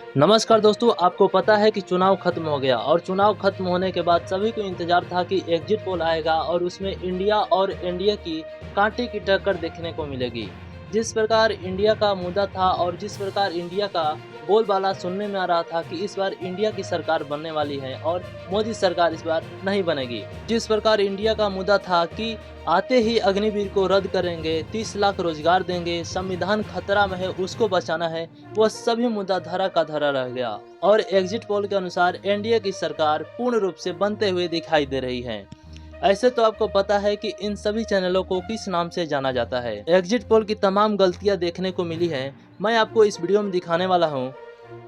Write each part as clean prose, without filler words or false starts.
नमस्कार दोस्तों, आपको पता है कि चुनाव खत्म हो गया और चुनाव खत्म होने के बाद सभी को इंतजार था कि एग्जिट पोल आएगा और उसमें इंडिया और एनडीए की कांटे की टक्कर देखने को मिलेगी। जिस प्रकार इंडिया का मुद्दा था और जिस प्रकार इंडिया का बोलबाला सुनने में आ रहा था कि इस बार इंडिया की सरकार बनने वाली है और मोदी सरकार इस बार नहीं बनेगी। जिस प्रकार इंडिया का मुद्दा था कि आते ही अग्निवीर को रद्द करेंगे, 30 लाख रोजगार देंगे, संविधान खतरा में है उसको बचाना है, वह सभी मुद्दा धरा का धरा रह गया और एग्जिट पोल के अनुसार एनडीए की सरकार पूर्ण रूप से बनते हुए दिखाई दे रही है। ऐसे तो आपको पता है कि इन सभी चैनलों को किस नाम से जाना जाता है। एग्जिट पोल की तमाम गलतियां देखने को मिली हैं, मैं आपको इस वीडियो में दिखाने वाला हूं।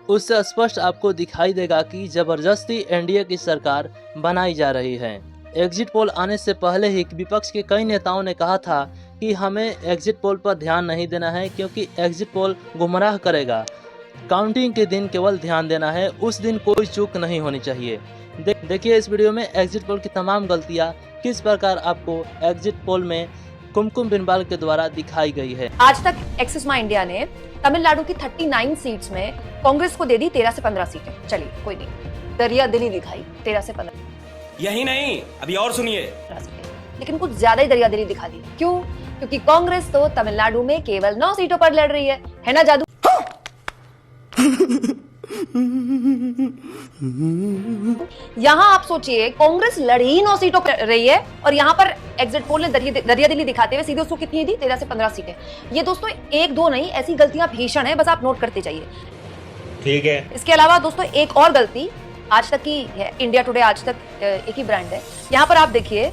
उससे स्पष्ट आपको दिखाई देगा कि जबरदस्ती एनडीए की सरकार बनाई जा रही है। एग्जिट पोल आने से पहले ही विपक्ष के कई नेताओं ने कहा था कि हमें एग्जिट पोल पर ध्यान नहीं देना है क्योंकि एग्जिट पोल गुमराह करेगा। काउंटिंग के दिन केवल ध्यान देना है, उस दिन कोई चूक नहीं होनी चाहिए। देखिए इस वीडियो में एग्जिट पोल की तमाम गलतियां किस प्रकार आपको एग्जिट पोल में कुमकुम बिनवाल के द्वारा दिखाई गई है। आज तक एक्सिस माई इंडिया ने तमिलनाडु की 39 सीट्स में कांग्रेस को दे दी 13 से 15 सीटें। चलिए कोई नहीं, दरिया दिली दिखाई 13 से 15। यही नहीं, अभी और सुनिए, लेकिन कुछ ज्यादा ही दरिया दिली दिखा दी। क्यों? क्योंकि कांग्रेस तो तमिलनाडु में केवल 9 सीटों पर लड़ रही है ना जादू? यहाँ आप सोचिए, कांग्रेस लड़ी 9 सीटों पर रही है और यहाँ पर एग्जिट पोल ने दरिया दिली दिखाते हुए सीधे उसको कितनी दी? 13 से 15 सीटें। ये दोस्तों एक दो नहीं, ऐसी गलतियां भीषण है, बस आप नोट करते जाइए। ठीक है। इसके अलावा दोस्तों एक और गलती आज तक की है, इंडिया टुडे आज तक एक ही ब्रांड है। यहाँ पर आप देखिए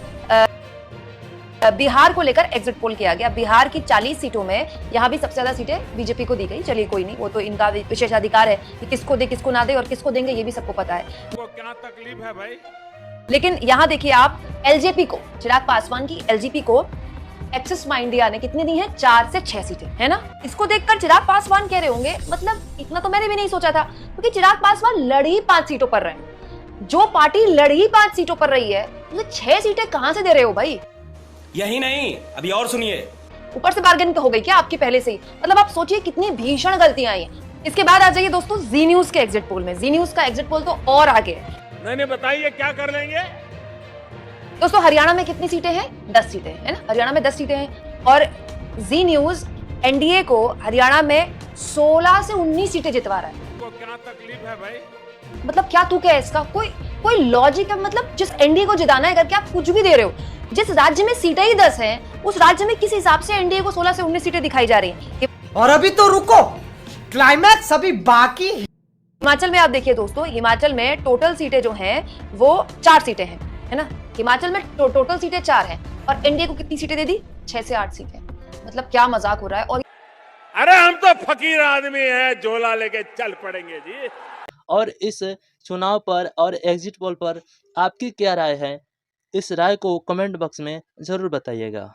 बिहार को लेकर एग्जिट पोल किया गया। बिहार की 40 सीटों में यहाँ भी सबसे ज्यादा सीटें बीजेपी को दी गई। चलिए कोई नहीं, वो तो इनका विशेषाधिकार है कि किसको दे किसको ना दे और किसको देंगे ये भी सबको पता है। वो क्या तकलीफ है भाई? लेकिन यहाँ देखिए आप एलजेपी को, चिराग पासवान की एलजेपी को एक्सिस माई इंडिया ने कितनी दी है? 4 से 6 सीटें, है ना? इसको देखकर चिराग पासवान कह रहे होंगे मतलब इतना तो मैंने भी नहीं सोचा था, क्योंकि चिराग पासवान लड़ी 5 सीटों पर रहे। जो पार्टी लड़ी 5 सीटों पर रही है, 6 सीटें कहां से दे रहे हो भाई? यही नहीं, अभी और सुनिए। ऊपर से बार्गेनिंग हो गई क्या आपकी पहले से ही? मतलब आप सोचिए कितनी भीषण गलतियां आई हैं। इसके बाद आ जाइए दोस्तों जी न्यूज के एग्जिट पोल में। जी न्यूज का एग्जिट पोल तो और आगे है। मैंने बताइए क्या कर लेंगे दोस्तों हरियाणा में कितनी सीटें हैं? 10 सीटें, है ना? हरियाणा में 10 सीटें हैं और जी न्यूज एनडीए को हरियाणा में 16 से 19 सीटें जितवा रहा है। वो क्या तकलीफ है भाई? मतलब क्या तू क्या है इसका? कोई लॉजिक है? मतलब जिस एनडीए को जिताना है करके आप कुछ भी दे रहे हो। जिस राज्य में सीटें ही 10 हैं, उस राज्य में किस हिसाब से एनडीए को 16 से 19 सीटें दिखाई जा रही हैं? और अभी तो रुको, क्लाइमैक्स अभी बाकी है। हिमाचल में आप देखिए दोस्तों, हिमाचल में टोटल सीटें जो हैं वो 4 सीटें हैं, है ना? हिमाचल में टोटल सीटें 4 हैं और एनडीए को कितनी सीटें दे दी? 6 से 8 सीटें। मतलब क्या मजाक हो रहा है? और अरे हम तो फकीर आदमी हैं, झोला लेके चल पड़ेंगे जी। और इस चुनाव पर और एग्जिट पोल पर आपकी क्या राय है? इस राय को कमेंट बॉक्स में जरूर बताइएगा।